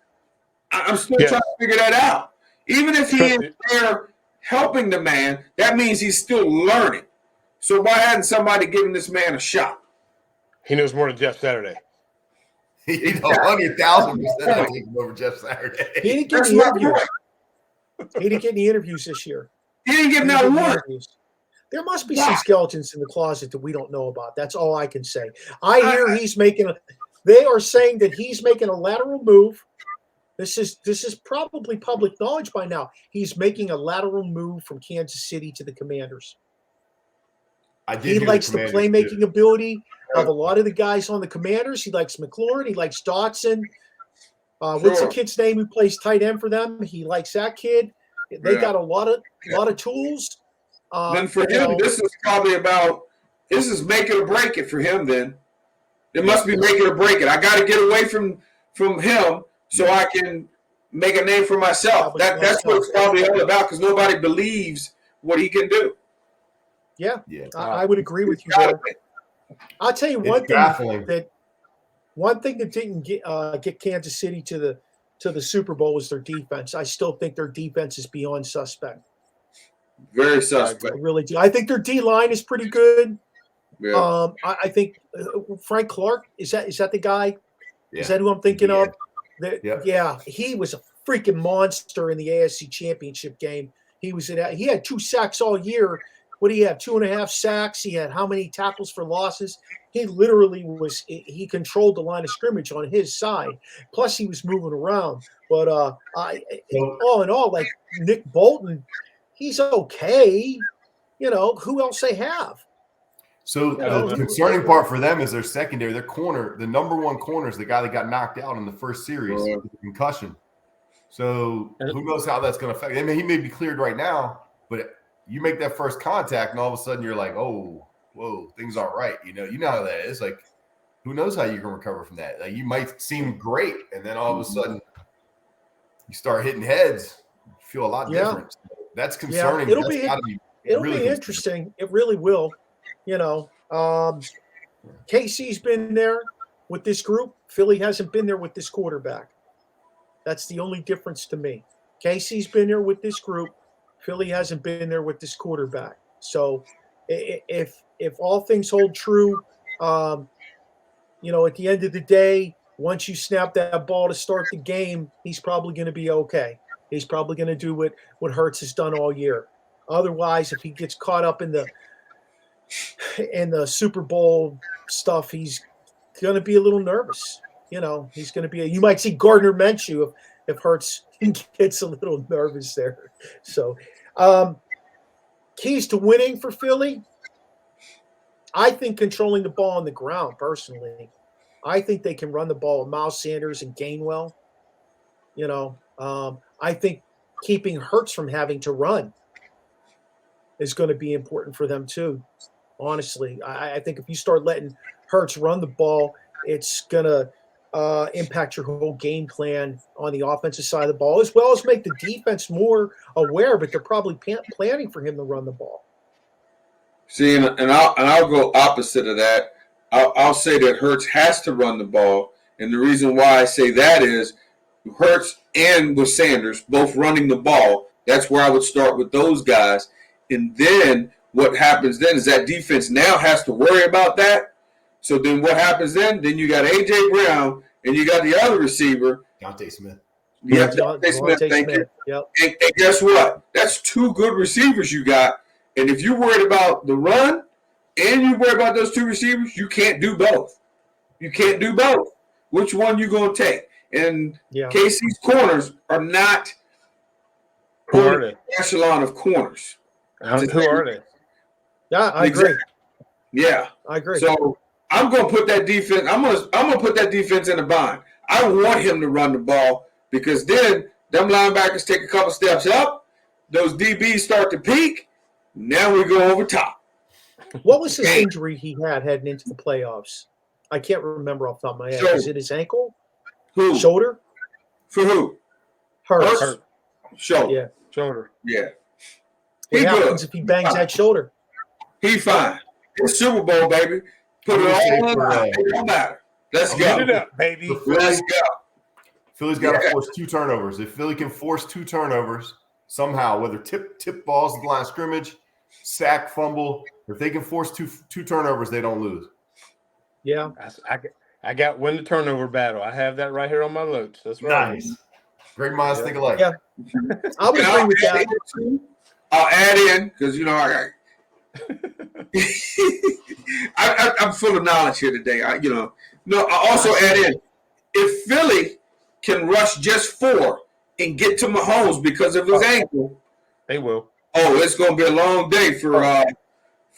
I'm still trying to figure that out. Even if he is there helping the man, that means he's still learning. So why hadn't somebody given this man a shot? He knows more than Jeff Saturday. He's 100,000% taking over Jeff Saturday. He didn't get any interviews. He didn't get any interviews this year. He didn't get no one. There must be some skeletons in the closet that we don't know about. That's all I can say. I hear they are saying that he's making a lateral move. This is probably public knowledge by now. He's making a lateral move from Kansas City to the Commanders. He likes the playmaking ability of a lot of the guys on the Commanders. He likes McLaurin. He likes Dotson. What's the kid's name who plays tight end for them? He likes that kid. They got a lot of tools. Then for him, this is make it or break it for him. Then it must be make it or break it. I got to get away from him so I can make a name for myself. That's what it's probably all about, because nobody believes what he can do. Yeah. I would agree with you there. I'll tell you one thing that didn't get Kansas City to the Super Bowl was their defense. I still think their defense is beyond suspect. Very suspect. I really do. I think their D line is pretty good. Yeah. I think Frank Clark is that the guy? Yeah. Is that who I'm thinking of? Yeah, he was a freaking monster in the AFC Championship game. He had 2 sacks all year. What did he have? 2.5 sacks. He had how many tackles for losses? He literally he controlled the line of scrimmage on his side. Plus, he was moving around. But all in all, like Nick Bolton, he's okay. Who else they have? So the concerning part for them is their secondary. Their corner, the number one corner, is the guy that got knocked out in the first series with a concussion. So who knows how that's going to affect? I mean, he may be cleared right now, but you make that first contact, and all of a sudden you're like, oh, whoa, things aren't right. You know how that is. Like, who knows how you can recover from that? Like, you might seem great, and then all of a sudden you start hitting heads. You feel a lot different. That's concerning. Yeah, it'll be interesting. It really will. KC's been there with this group. Philly hasn't been there with this quarterback. That's the only difference to me. KC's been there with this group. Philly hasn't been there with this quarterback. So if all things hold true, at the end of the day, once you snap that ball to start the game, he's probably going to be okay. He's probably going to do what Hurts has done all year. Otherwise, if he gets caught up in the Super Bowl stuff, he's going to be a little nervous. He's going to be. You might see Gardner Minshew if Hurts gets a little nervous there. So, keys to winning for Philly, I think controlling the ball on the ground. Personally, I think they can run the ball with Miles Sanders and Gainwell. I think keeping Hurts from having to run is going to be important for them too. Honestly, I think if you start letting Hurts run the ball, it's going to impact your whole game plan on the offensive side of the ball, as well as make the defense more aware, but they're probably planning for him to run the ball. See, and I'll go opposite of that. I'll say that Hurts has to run the ball, and the reason why I say that is Hurts and with Sanders both running the ball. That's where I would start with those guys, and then what happens then is that defense now has to worry about that. So then what happens then? Then you got A.J. Brown and you got the other receiver. Dante Smith. Yeah, Dante Smith, thank you. Yep. And guess what? That's 2 good receivers you got. And if you're worried about the run and you worry about those 2 receivers, you can't do both. You can't do both. Which one you going to take? And KC's corners are not the echelon of corners. Who are they? Yeah, I agree. Yeah, I agree. So I'm going to put that defense. I'm going to put that defense in a bind. I want him to run the ball because then them linebackers take a couple steps up. Those DBs start to peak. Now we go over top. What was his injury he had heading into the playoffs? I can't remember off the top of my head. Is it his ankle? Who? Shoulder? For who? Hurts. Shoulder. Yeah. Shoulder. Yeah. What happens if he bangs that shoulder? He fine. It's Super Bowl, baby. Put it all in line. It don't matter. Let's go. Get it up, baby. Let's go. Philly's got to force 2 turnovers. If Philly can force 2 turnovers somehow, whether tip balls at the line of scrimmage, sack, fumble, if they can force two turnovers, they don't lose. Yeah. I got win the turnover battle. I have that right here on my notes. That's right. Nice. Great minds think alike. Yeah. I would agree with that. I'll add in because I'm full of knowledge here today. I also add in if Philly can rush just 4 and get to Mahomes because of his ankle, they will. Oh, it's going to be a long day for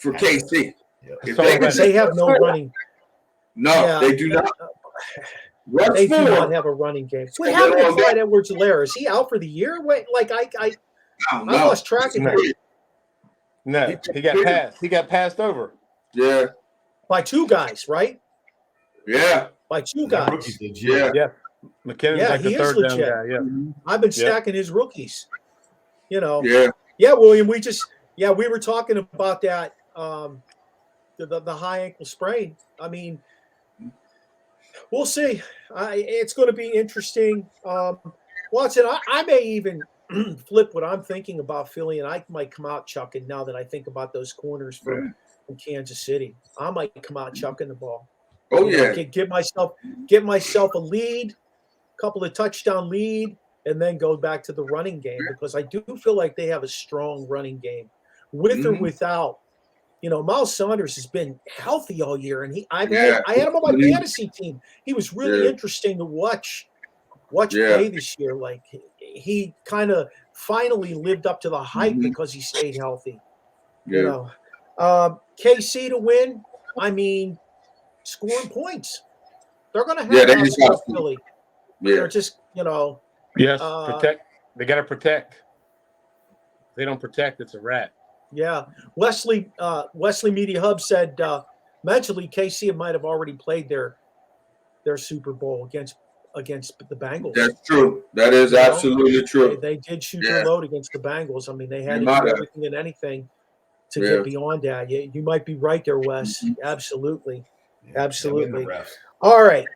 KC. Yep. They have no running. No, they do not. They do not have a running game. What happened to Clyde Edwards-Helaire? Is he out for the year? Wait, I lost track of him. No, he got passed. He got passed over. Yeah. By 2 guys, right? Yeah. By 2 guys. Yeah. McKinnon's like the third down guy. Yeah. I've been stacking his rookies. Yeah. Yeah, William. We were talking about that. The high ankle sprain. I mean, we'll see. It's going to be interesting. Watson, I may even flip what I'm thinking about Philly, and I might come out chucking now that I think about those corners from Kansas City. I might come out chucking the ball. Oh, yeah. Get myself a lead, couple of touchdown lead, and then go back to the running game, because I do feel like they have a strong running game, with or without. Miles Sanders has been healthy all year, and I had him on my fantasy team. He was really interesting to watch play this year. Like, he kind of finally lived up to the hype because he stayed healthy. KC to win. I mean, scoring points. They're going to have to Philly. They're just, Yes, protect. They got to protect. If they don't protect, it's a wrap. Yeah. Wesley Media Hub said mentally KC might have already played their Super Bowl against the Bengals. That's true. That is absolutely true. They did shoot their load against the Bengals. I mean, they had to do everything and anything to get beyond that. You might be right there, Wes. Absolutely. Absolutely. All right.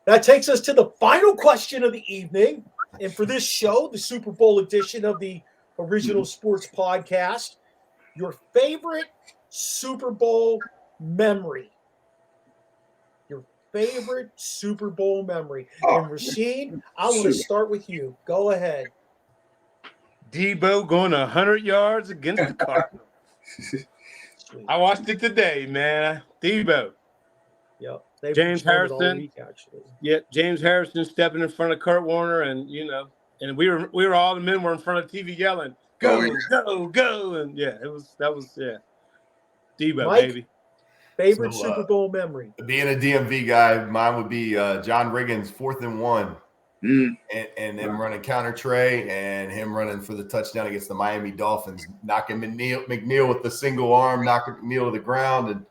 That takes us to the final question of the evening. And for this show, the Super Bowl edition of the Original Sports Podcast, your favorite Super Bowl memory. Your favorite Super Bowl memory. And Rasheen, I want to start with you. Go ahead. Debo going 100 yards against the Cardinals. I watched it today, man. Debo. Yep. James Harrison. James Harrison stepping in front of Kurt Warner, and and we were all the men were in front of TV yelling, "Go, go!" And that was Debo, Mike, baby. Favorite Super Bowl memory. Being a DMV guy, mine would be John Riggins' 4th and 1, and them running counter tray, and him running for the touchdown against the Miami Dolphins, knocking McNeil with the single arm, knocking McNeil to the ground,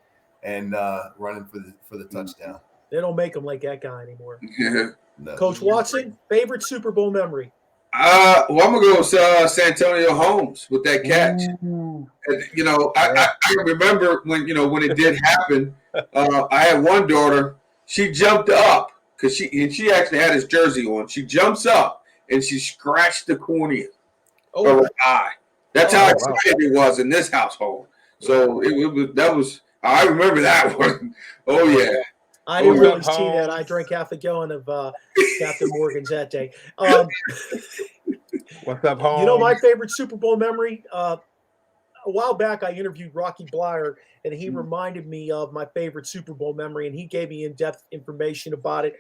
and running for the touchdown. They don't make him like that guy anymore. No. Coach Watson, favorite Super Bowl memory. Well, I'm gonna go with Santonio Holmes with that catch. And, I remember when it did happen. I had one daughter. She jumped up because she actually had his jersey on. She jumps up and she scratched the cornea of her eye. That's how excited it was in this household. So I remember that one. Oh yeah. I didn't really see that. I drank half a gallon of Captain Morgan's that day. What's up, Holmes? My favorite Super Bowl memory? A while back, I interviewed Rocky Blyer, and he reminded me of my favorite Super Bowl memory, and he gave me in-depth information about it.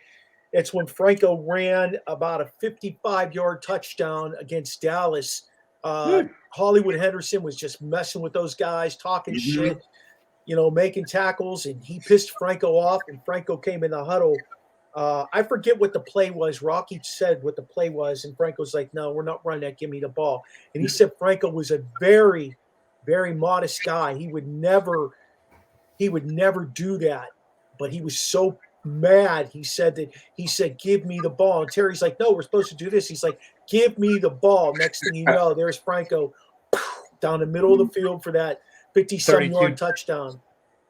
It's when Franco ran about a 55-yard touchdown against Dallas. Hollywood Henderson was just messing with those guys, talking shit, making tackles, and he pissed Franco off, and Franco came in the huddle. I forget what the play was. Rocky said what the play was, and Franco's like, "No, we're not running that. Give me the ball." And he said Franco was a very, very modest guy. He would never do that, but he was so mad. He said, "Give me the ball." And Terry's like, "No, we're supposed to do this." He's like, "Give me the ball." Next thing you know, there's Franco down the middle of the field for that 50-some-yard touchdown.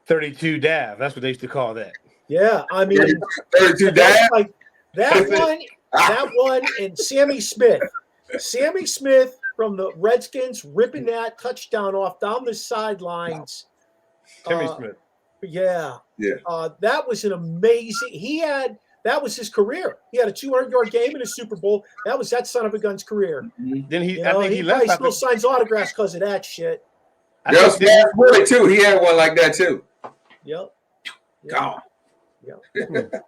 32 Dav. That's what they used to call that. Yeah, I mean, 32 Dav. Like that one, and Sammy Smith. Sammy Smith from the Redskins ripping that touchdown off down the sidelines. Timmy Smith. Yeah. That was an amazing. That was his career. He had a 200-yard game in a Super Bowl. That was that son of a gun's career. Then I think he left. He still signs autographs because of that shit. Yes, really too. He had one like that too. Yep. Gone. Yep.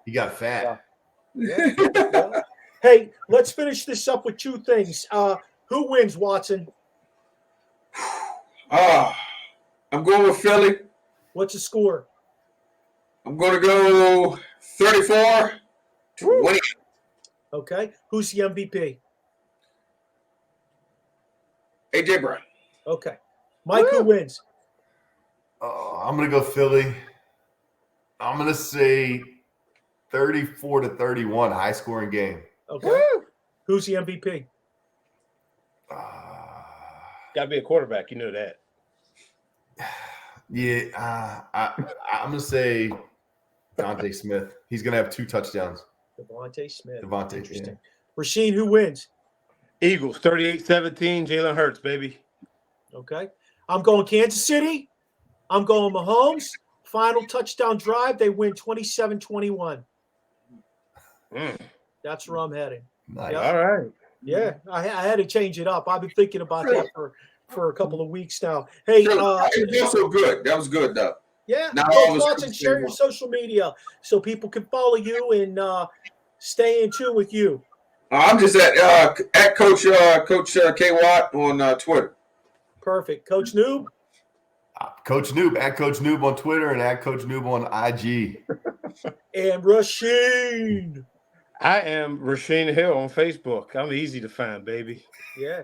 He got fat. Yeah. Hey, let's finish this up with two things. Who wins, Watson? I'm going with Philly. What's the score? I'm going to go 34-20. Okay. Who's the MVP? AJ Brown. Okay. Mike, who wins? I'm going to go Philly. I'm going to say 34-31, high-scoring game. Okay. Who's the MVP? Got to be a quarterback. You know that. Yeah. I'm going to say Devontae Smith. He's going to have 2 touchdowns. Devontae Smith. Interesting. Yeah. Rasheen, who wins? Eagles, 38-17, Jalen Hurts, baby. Okay. I'm going Kansas City. I'm going Mahomes. Final touchdown drive. They win 27-21. That's where I'm heading. Nice. Yep. All right. Yeah, I had to change it up. I've been thinking about that for a couple of weeks now. Hey, it was also good. That was good, though. Yeah, Not Coach all the Watson, share your social media so people can follow you and stay in tune with you. I'm just at Coach K Watt on Twitter. Perfect. Coach Noob? Coach Noob, at Coach Noob on Twitter and at Coach Noob on IG. And Rasheen. I am Rasheen Hill on Facebook. I'm easy to find, baby. Yeah.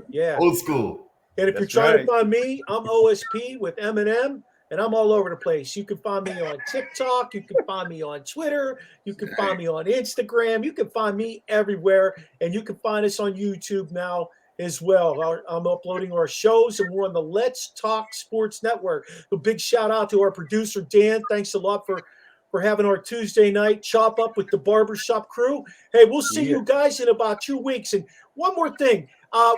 Yeah. Old school. And if you're trying to find me, I'm OSP with Eminem, and I'm all over the place. You can find me on TikTok. You can find me on Twitter. You can find me on Instagram. You can find me everywhere. And you can find us on YouTube now as well. I'm uploading our shows, and we're on the Let's Talk Sports Network. A big shout out to our producer, Dan. Thanks a lot for having our Tuesday night chop up with the Barbershop crew. Hey, we'll see you guys in about 2 weeks. And one more thing.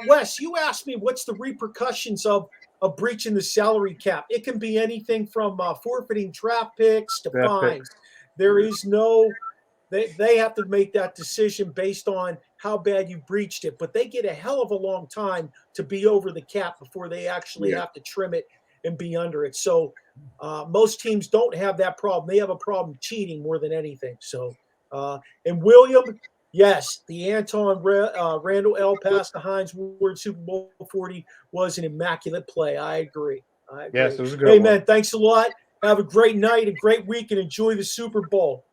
Wes, you asked me what's the repercussions of breaching the salary cap. It can be anything from forfeiting draft picks to fines. There is no – they have to make that decision based on how bad you breached it. But they get a hell of a long time to be over the cap before they actually have to trim it and be under it. So most teams don't have that problem. They have a problem cheating more than anything. So and William – yes, the Anton Randall L. pass to Hines Ward Super Bowl 40 was an immaculate play. I agree. Yes, it was a good one. Hey, one. man, thanks a lot. Have a great night, a great week, and enjoy the Super Bowl.